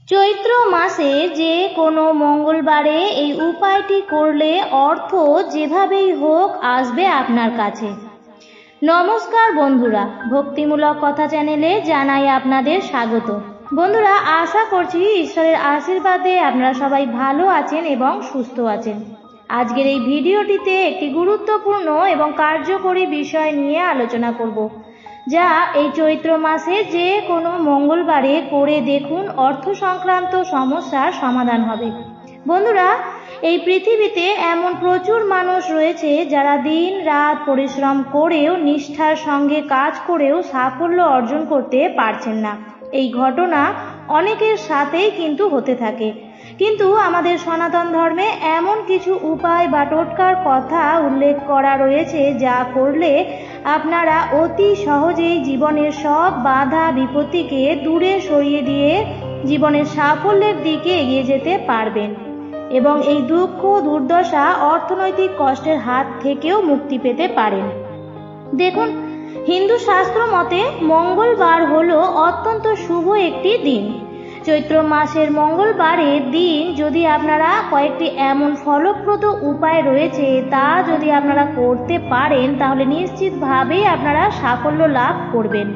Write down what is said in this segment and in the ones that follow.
চৈত্র মাসে যে কোনো মঙ্গলবারে এই উপায়টি করলে অর্থ যেভাবেই হোক আসবে আপনার কাছে। নমস্কার বন্ধুরা, ভক্তিমূলক কথা চ্যানেলে জানাই আপনাদের স্বাগত। বন্ধুরা, আশা করছি ঈশ্বরের আশীর্বাদে আপনারা সবাই ভালো আছেন এবং সুস্থ আছেন। আজকের এই ভিডিওটিতে একটি গুরুত্বপূর্ণ এবং কার্যকরী বিষয় নিয়ে আলোচনা করব, যা এই চৈত্র মাসে যে কোনো মঙ্গলবারে করে দেখুন, অর্থ সংক্রান্ত সমস্যার সমাধান হবে। বন্ধুরা, এই পৃথিবীতে এমন প্রচুর মানুষ রয়েছে যারা দিন রাত পরিশ্রম করেও, নিষ্ঠার সঙ্গে কাজ করেও সাফল্য অর্জন করতে পারছেন না। এই ঘটনা অনেকের সাথেই কিন্তু হতে থাকে। কিন্তু আমাদের সনাতন ধর্মে এমন কিছু উপায় বা টোটকার কথা উল্লেখ করা রয়েছে, যা করলে আপনারা অতি সহজেই জীবনের সব বাধা বিপত্তিকে দূরে সরিয়ে দিয়ে জীবনের সাফল্যের দিকে এগিয়ে যেতে পারবেন এবং এই দুঃখ দুর্দশা অর্থনৈতিক কষ্টের হাত থেকেও মুক্তি পেতে পারেন। দেখুন, হিন্দু শাস্ত্র মতে মঙ্গলবার হলো অত্যন্ত শুভ একটি দিন। চৈত্র মাসের মঙ্গলবারের দিন যদি আপনারা কয়েকটি এমন ফলপ্রদ উপায় রয়েছে, তা যদি আপনারা করতে পারেন, তাহলে নিশ্চিতভাবেই আপনারা সাফল্য লাভ করবেন।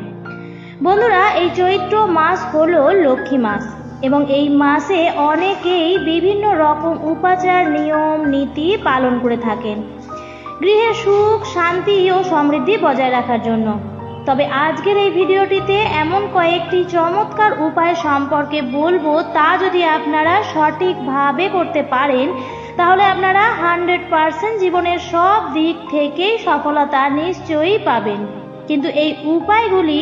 বন্ধুরা, এই চৈত্র মাস হলো লক্ষ্মী মাস এবং এই মাসে অনেকেই বিভিন্ন রকম উপাচার, নিয়ম নীতি পালন করে থাকেন গৃহে সুখ, শান্তি ও সমৃদ্ধি বজায় রাখার জন্য। তবে আজকের এই ভিডিওটিতে এমন কয়েকটি চমৎকার উপায় সম্পর্কে বলবো, তা যদি আপনারা সঠিকভাবে করতে পারেন, তাহলে আপনারা 100% জীবনের সব দিক থেকেই সফলতা নিশ্চয়ই পাবেন। কিন্তু এই উপায়গুলি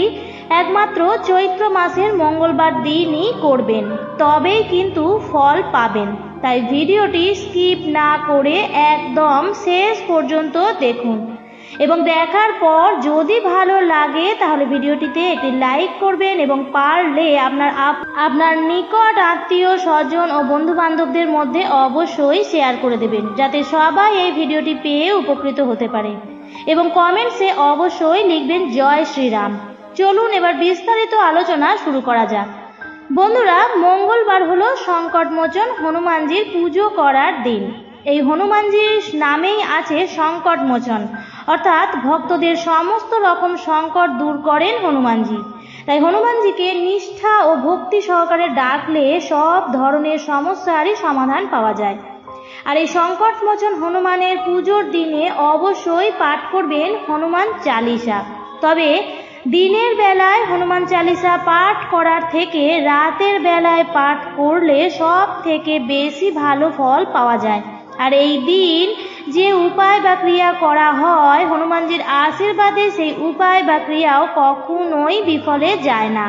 একমাত্র চৈত্র মাসের মঙ্গলবার দিনই করবেন, তবেই কিন্তু ফল পাবেন। তাই ভিডিওটি স্কিপ না করে একদম শেষ পর্যন্ত দেখুন এবং দেখার পর যদি ভালো লাগে তাহলে ভিডিওটিতে একটি লাইক করবেন এবং পারলে আপনার নিকট আত্মীয় স্বজন ও বন্ধু বান্ধবদের মধ্যে অবশ্যই শেয়ার করে দেবেন, যাতে সবাই এই ভিডিওটি পেয়ে উপকৃত হতে পারে। এবং কমেন্টসে অবশ্যই লিখবেন জয় শ্রীরাম। চলুন এবার বিস্তারিত আলোচনা শুরু করা যাক। বন্ধুরা, মঙ্গলবার হলো সংকটমোচন হনুমানজির পুজো করার দিন। এই হনুমানজির নামেই আছে সংকটমোচন, অর্থাৎ ভক্তদের সমস্ত রকম সংকট দূর করেন হনুমানজি। তাই হনুমানজিকে নিষ্ঠা ও ভক্তি সহকারে ডাকলে সব ধরনের সমস্যারই সমাধান পাওয়া যায়। আর এই সংকটমোচন হনুমানের পুজোর দিনে অবশ্যই পাঠ করবেন হনুমান চালিসা। তবে দিনের বেলায় হনুমান চালিসা পাঠ করার থেকে রাতের বেলায় পাঠ করলে সব থেকে বেশি ভালো ফল পাওয়া যায়। আর এই দিন যে উপায় বা ক্রিয়া করা হয়, হনুমানজির আশীর্বাদে সেই উপায় বা ক্রিয়াও কখনোই বিফলে যায় না।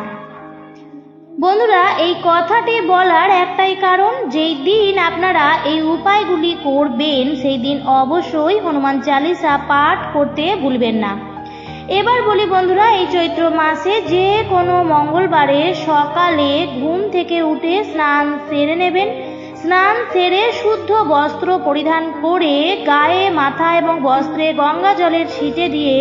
বন্ধুরা, এই কথাটি বলার একটাই কারণ, যেই দিন আপনারা এই উপায়গুলি করবেন সেই দিন অবশ্যই হনুমান চালিসা পাঠ করতে ভুলবেন না। এবার বলি বন্ধুরা, এই চৈত্র মাসে যে কোনো মঙ্গলবারে সকালে ঘুম থেকে উঠে স্নান সেরে নেবেন। স্নান সেরে শুদ্ধ বস্ত্র পরিধান করে গায়ে, মাথা এবং বস্ত্রে গঙ্গা জলের ছিটে দিয়ে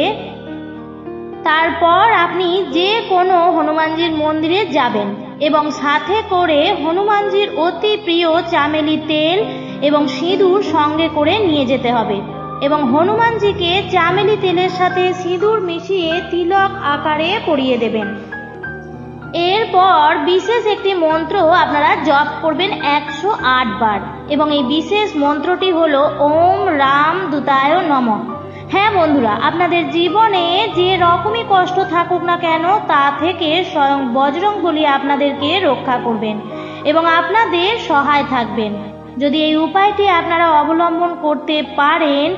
তারপর আপনি যে কোনো হনুমানজির মন্দিরে যাবেন এবং সাথে করে হনুমানজির অতি প্রিয় চামেলি তেল এবং সিঁদুর সঙ্গে করে নিয়ে যেতে হবে এবং হনুমানজিকে চামেলি তেলের সাথে সিঁদুর মিশিয়ে তিলক আকারে পরিয়ে দেবেন। এরপর বিশেষ একটি মন্ত্র আপনারা জপ করবেন 108 বার এবং এই বিশেষ মন্ত্রটি হলো ওম রাম দূতায় নমঃ। হ্যাঁ বন্ধুরা, আপনাদের জীবনে যে রকমই কষ্ট থাকুক না কেন, তা থেকে স্বয়ং বজরংবলী আপনাদেরকে রক্ষা করবেন এবং আপনাদের সহায় থাকবেন। যদি এই উপায়টি আপনারা অবলম্বন করতে পারেন,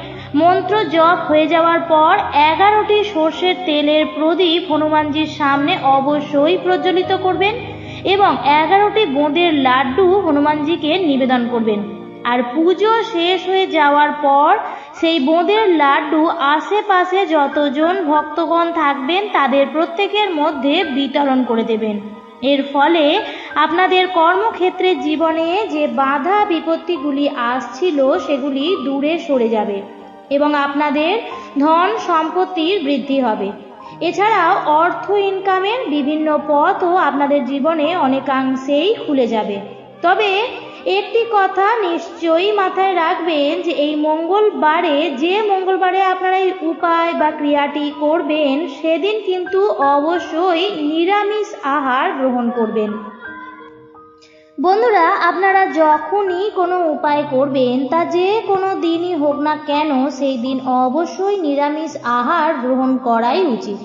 মন্ত্র জপ হয়ে যাওয়ার পর 11টি সর্ষের তেলের প্রদীপ হনুমানজির সামনে অবশ্যই প্রজ্বলিত করবেন এবং 11টি বোঁদের লাড্ডু হনুমানজিকে নিবেদন করবেন। আর পুজো শেষ হয়ে যাওয়ার পর সেই বোঁদের লাড্ডু আশেপাশে যতজন ভক্তগণ থাকবেন তাদের প্রত্যেকের মধ্যে বিতরণ করে দেবেন। এর ফলে আপনাদের কর্মক্ষেত্রে জীবনে যে বাধা বিপত্তিগুলি আসছিল সেগুলি দূরে সরে যাবে এবং আপনাদের ধন সম্পত্তির বৃদ্ধি হবে এছাড়াও অর্থ ইনকামের বিভিন্ন পথও আপনাদের জীবনে অনেকাংশেই খুলে যাবে। তবে একটি কথা নিশ্চয়ই মাথায় রাখবেন যে এই মঙ্গলবারে আপনারা এই উপায় বা ক্রিয়াটি করবেন সেদিন কিন্তু অবশ্যই নিরামিষ আহার গ্রহণ করবেন। বন্ধুরা, আপনারা যখনই কোনো উপায় করবেন তা যে কোনো দিনই হোক না কেন সেই দিন অবশ্যই নিরামিষ আহার গ্রহণ করাই উচিত।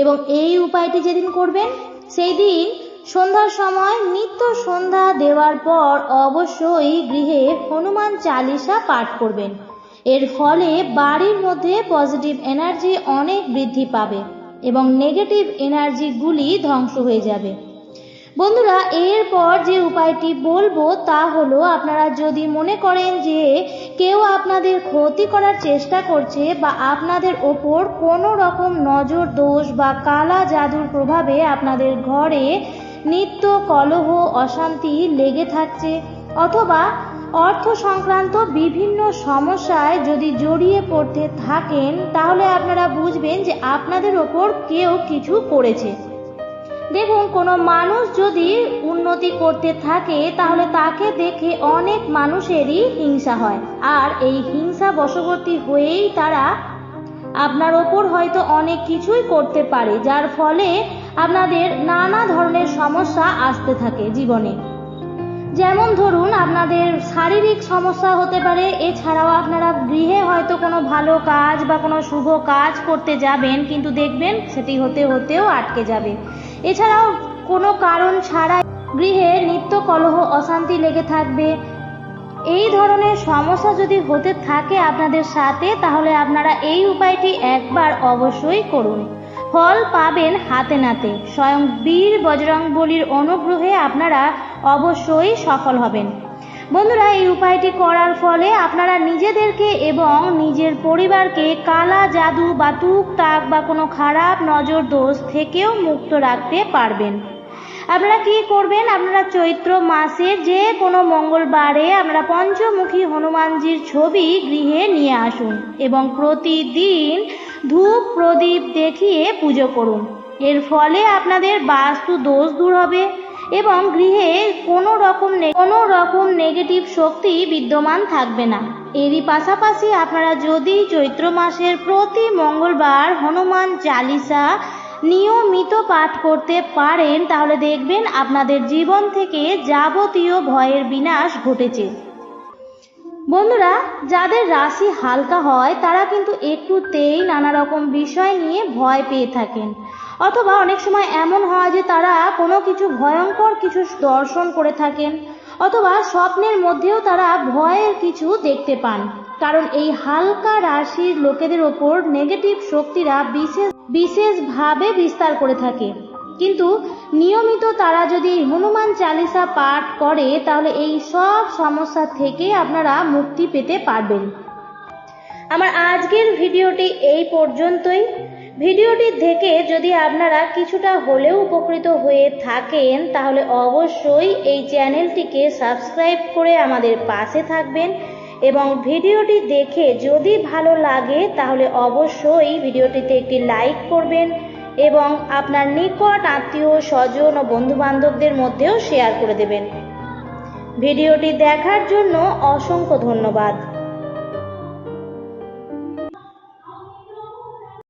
এবং এই উপায়টি যেদিন করবেন সেই দিন সন্ধ্যার সময় নিত্য সন্ধ্যা দেওয়ার পর অবশ্যই গৃহে হনুমান চালিসা পাঠ করবেন। এর ফলে বাড়ির মধ্যে পজিটিভ এনার্জি অনেক বৃদ্ধি পাবে এবং নেগেটিভ এনার্জিগুলি ধ্বংস হয়ে যাবে। বন্ধুরা, এরপর যে উপায়টি বলবো তা হলো, আপনারা যদি মনে করেন যে কেউ আপনাদের ক্ষতি করার চেষ্টা করছে বা আপনাদের ওপর কোনো রকম নজর দোষ বা কালা জাদুর প্রভাবে আপনাদের ঘরে নিত্য কলহ অশান্তি লেগে থাকছে, অথবা অর্থ সংক্রান্ত বিভিন্ন সমস্যায় যদি জড়িয়ে পড়তে থাকেন, তাহলে আপনারা বুঝবেন যে আপনাদের ওপর কেউ কিছু করেছে। দেখুন, কোনো মানুষ যদি উন্নতি করতে থাকে তাহলে তাকে দেখে অনেক মানুষেরই হিংসা হয়, আর এই হিংসা বশবর্তী হয়েই তারা আপনার ওপর হয়তো অনেক কিছুই করতে পারে, যার ফলে আপনাদের নানা ধরনের সমস্যা আসতে থাকে জীবনে। যেমন ধরুন, আপনাদের শারীরিক সমস্যা হতে পারে, এছাড়াও আপনারা গৃহে হয়তো কোনো ভালো কাজ বা কোনো শুভ কাজ করতে যাবেন, কিন্তু দেখবেন সেটি হতেও আটকে যাবে। এছাড়াও কোনো কারণ ছাড়াই গৃহে নিত্য কলহ অশান্তি লেগে থাকবে। এই ধরনের সমস্যা যদি হতে থাকে আপনাদের সাথে, তাহলে আপনারা এই উপায়টি একবার অবশ্যই করুন। ফল পাবেন হাতে নাতে। স্বয়ং বীর বজরংবলীর অনুগ্রহে আপনারা অবশ্যই সফল হবেন। বন্ধুরা, এই উপায়টি করার ফলে আপনারা নিজেদেরকে এবং নিজের পরিবারকে কালা জাদু বা তুকতাক বা কোনো খারাপ নজর দোষ থেকেও মুক্ত রাখতে পারবেন। আপনারা কি করবেন, আপনারা চৈত্র মাসের যে কোনো মঙ্গলবারে আপনারা পঞ্চমুখী হনুমানজির ছবি গৃহে নিয়ে আসুন এবং প্রতিদিন ধূপ প্রদীপ দেখিয়ে পুজো করুন। এর ফলে আপনাদের বাস্তু দোষ দূর হবে এবং গৃহে কোনো রকম নেগেটিভ শক্তি বিদ্যমান থাকবে না। এরই পাশাপাশি আপনারা যদি চৈত্র মাসের প্রতি মঙ্গলবার হনুমান চালিসা নিয়মিত পাঠ করতে পারেন, তাহলে দেখবেন আপনাদের জীবন থেকে যাবতীয় ভয়ের বিনাশ ঘটেছে। বন্ধুরা, যাদের রাশি হালকা হয় তারা কিন্তু একটুতেই নানা রকম বিষয় নিয়ে ভয় পেয়ে থাকেন, অথবা অনেক সময় এমন হয় যে তারা কোনো কিছু ভয়ঙ্কর কিছু দর্শন করে থাকেন, অথবা স্বপ্নের মধ্যেও তারা ভয়ের কিছু দেখতে পান। কারণ এই হালকা রাশির লোকেদের ওপর নেগেটিভ শক্তিরা বিশেষভাবে বিস্তার করে থাকে। কিন্তু নিয়মিত তারা যদি হনুমান চালিসা পাঠ করে তাহলে এই সব সমস্যা থেকে আপনারা মুক্তি পেতে পারবেন। আমার আজকের ভিডিওটি এই পর্যন্তই। ভিডিওটি থেকে যদি আপনারা কিছুটা হলেও উপকৃত হয়ে থাকেন, তাহলে অবশ্যই এই চ্যানেলটিকে সাবস্ক্রাইব করে আমাদের পাশে থাকবেন এবং ভিডিওটি দেখে যদি ভালো লাগে তাহলে অবশ্যই ভিডিওটিতে একটি লাইক করবেন এবং আপনার নিকট আত্মীয় স্বজন ও বন্ধুবান্ধবদের মধ্যেও শেয়ার করে দেবেন। ভিডিওটি দেখার জন্য অসংখ্য ধন্যবাদ।